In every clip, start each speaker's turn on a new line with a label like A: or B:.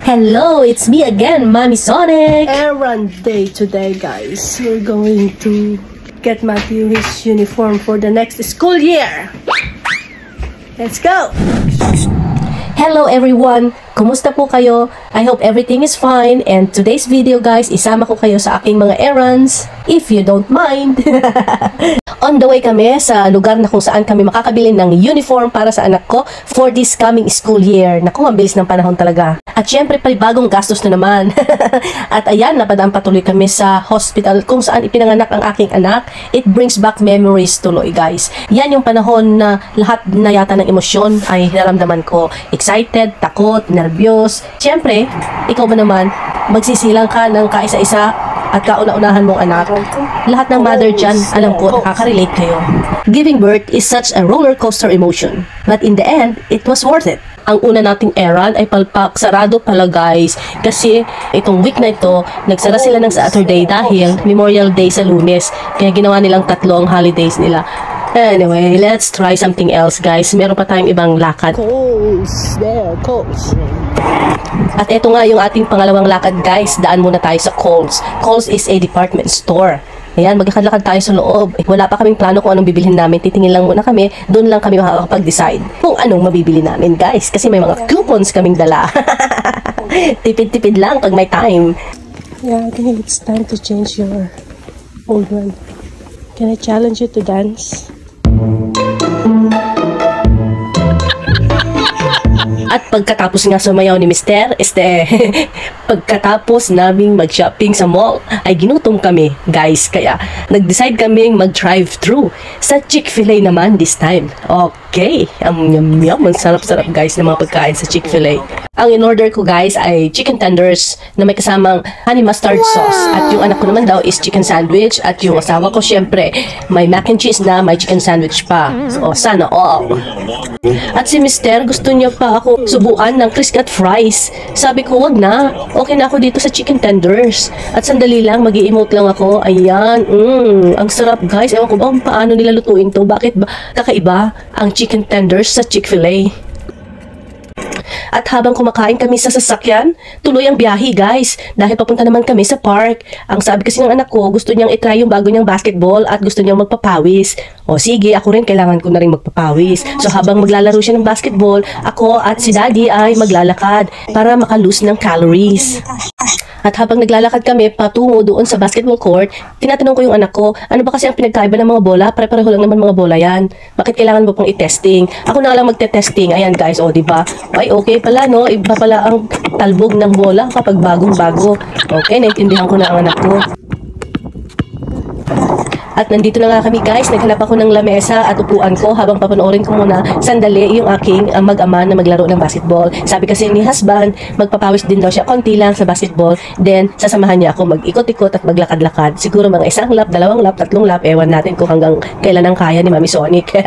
A: Hello, it's me again, Mommy Sonic.
B: Errand day today, guys. We're going to get Matthew his uniform for the next school year. Let's go!
A: Hello everyone! Kumusta po kayo? I hope everything is fine, and today's video guys, isama ko kayo sa aking mga errands, if you don't mind. On the way kami sa lugar na kung saan kami makakabili ng uniform para sa anak ko for this coming school year. Naku, ang bilis ng panahon talaga. At syempre, bagong gastos na naman. At ayan, napadaan patuloy kami sa hospital kung saan ipinanganak ang aking anak. It brings back memories tuloy, guys. Yan yung panahon na lahat na yata ng emosyon ay naramdaman ko. Excited, takot, nervyos. Syempre, ikaw ba naman, magsisilang ka ng kaisa-isa at kauna-unahan mong anak. Lahat ng mother dyan, alam ko, nakaka-relate kayo. Giving birth is such a roller coaster emotion. But in the end, it was worth it. Ang una nating errand ay palpak, sarado pala guys. Kasi itong week na ito, nagsara sila ng Saturday dahil Memorial Day sa Lunes. Kaya ginawa nilang 3 ang holidays nila. Anyway, let's try something else guys. Meron pa tayong ibang lakad.
B: Coles, there, Coles.
A: At ito nga yung ating pangalawang lakad guys. Daan muna tayo sa Coles. Coles is a department store. Ayan, maglalakad tayo sa loob. Wala pa kaming plano kung anong bibilhin namin. Titingin lang muna kami. Doon lang kami makakapag-decide kung anong mabibili namin guys. Kasi may mga coupons kaming dala. Tipid-tipid lang pag may time.
B: Yeah, I think it's time to change your old one. Can I challenge you to dance?
A: At pagkatapos nga sumayaw ni Mr. Pagkatapos naming mag-shopping sa mall, ay ginutom kami, guys. Kaya nag-decide kaming mag-drive-thru sa Chick-fil-A naman this time. Okay, yum, ang sarap-sarap guys ng mga pagkain sa Chick-fil-A. Ang in-order ko guys ay chicken tenders na may kasamang honey mustard sauce. At yung anak ko naman daw is chicken sandwich. At yung asawa ko syempre may mac and cheese na may chicken sandwich pa. So sana all. At si Mr. gusto niya pa ako subuan ng criss cut fries. Sabi ko wag na. Okay na ako dito sa chicken tenders. At sandali lang mag-i-emote lang ako. Ayan. Ang sarap guys. Ewan ko ba kung paano nila lutuin to. Bakit ba kakaiba ang chicken tenders sa Chick-fil-A? At habang kumakain kami sa sasakyan, tuloy ang biyahe guys. Dahil papunta naman kami sa park. Ang sabi kasi ng anak ko, gusto niyang itry yung bago niyang basketball at gusto niyang magpapawis. O sige, ako rin kailangan ko na rin magpapawis. So habang maglalaro siya ng basketball, ako at si daddy ay maglalakad para makalose ng calories. At habang naglalakad kami patungo doon sa basketball court, tinatanong ko yung anak ko, ano ba kasi ang pinagkaiba ng mga bola? Pare-pareho lang naman mga bola yan. Bakit kailangan mo pang i-testing? Ako na lang magte-testing. Ayan guys, o diba? Ay okay pala no, iba pala ang talbog ng bola kapag bagong-bago. Okay, naintindihan ko na ang anak ko. At nandito na nga kami guys, naghanap ako ng lamesa at upuan ko habang papanoorin ko muna sandali yung aking mag-ama na maglaro ng basketball. Sabi kasi ni husband, magpapawis din daw siya konti lang sa basketball, then sasamahan niya ako mag-ikot-ikot at maglakad-lakad. Siguro mga 1 lap, 2 lap, 3 lap, ewan natin kung hanggang kailan ang kaya ni Mami Sonic.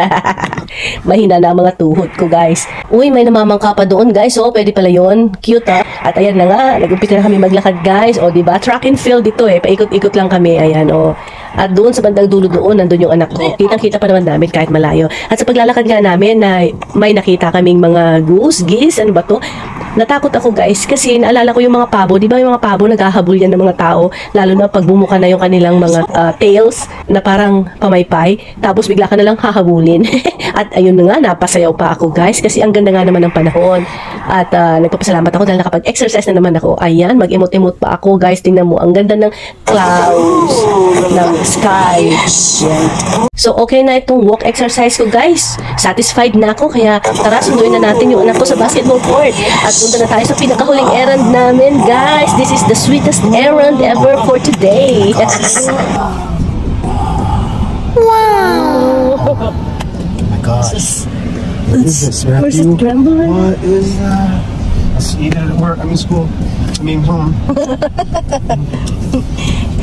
A: Mahina na ang mga tuhod ko guys. Uy, may namamangka pa doon guys, oh, pwede pala yun. Cute ha. At ayan na nga, nag-umpisa na kami maglakad guys, o diba? Track and field dito paikot-ikot lang kami, ayan oh. At doon sa bandang dulo doon, nandun yung anak ko. Kitang-kita pa naman namin kahit malayo. At sa paglalakad nga namin, may nakita kaming mga goose, geese, ano ba to? Natakot ako guys kasi naalala ko yung mga pabo. Di ba yung mga pabo naghahabol yan ng mga tao? Lalo na pag bumuka na yung kanilang mga tails na parang pamaypay. Tapos bigla ka na lang hahabulin. At ayun na nga, napasayaw pa ako guys kasi ang ganda nga naman ng panahon. At nagpapasalamat ako dahil nakapag-exercise na naman ako. Ayan, mag-emote-emote pa ako guys. Tingnan mo, ang ganda ng clouds, ng sky. So okay na itong walk exercise ko guys. Satisfied na ako kaya tara sunduin na natin yung anak ko sa basketball court. At punta na tayo sa pinakahuling errand namin guys. This is the sweetest errand ever for today. Wow!
C: Oh my gosh. What is this,
B: Where's
C: Matthew?
B: it trembling?
C: What is that? Let's eat it at work. I'm in school. I mean, home.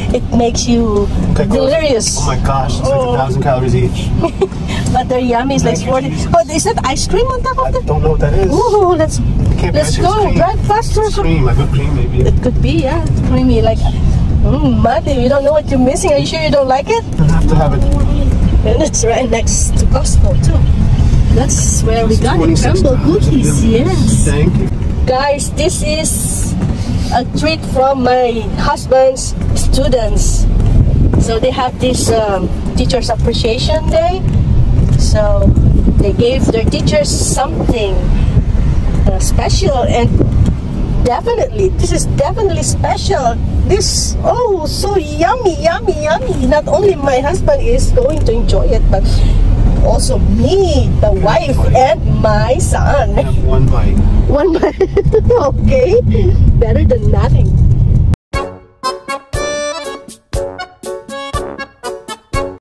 B: It makes you delirious.
C: Oh my gosh, it's like 1,000 calories each.
B: But they're yummy. It's like 40. Oh, is that ice cream on top of
C: I
B: it?
C: don't know what that is.
B: Ooh, let's go. Drive faster.
C: It's cream, like whipped cream maybe.
B: It could be, yeah. It's creamy. Like, Matthew, you don't know what you're missing. Are you sure you don't like it?
C: I have to have it.
B: And it's right next to Costco too. That's where we got it. Crumble cookies, yes.
C: Thank you.
B: Guys, this is
A: a treat from my husband's students. So they have this Teachers Appreciation Day. So they gave their teachers something special, and definitely, this is definitely special. This, oh, so yummy, yummy, yummy. Not only my husband is going to enjoy it, but also me, the wife, and my son.
C: Have one bite.
A: One bite. Okay, better than nothing.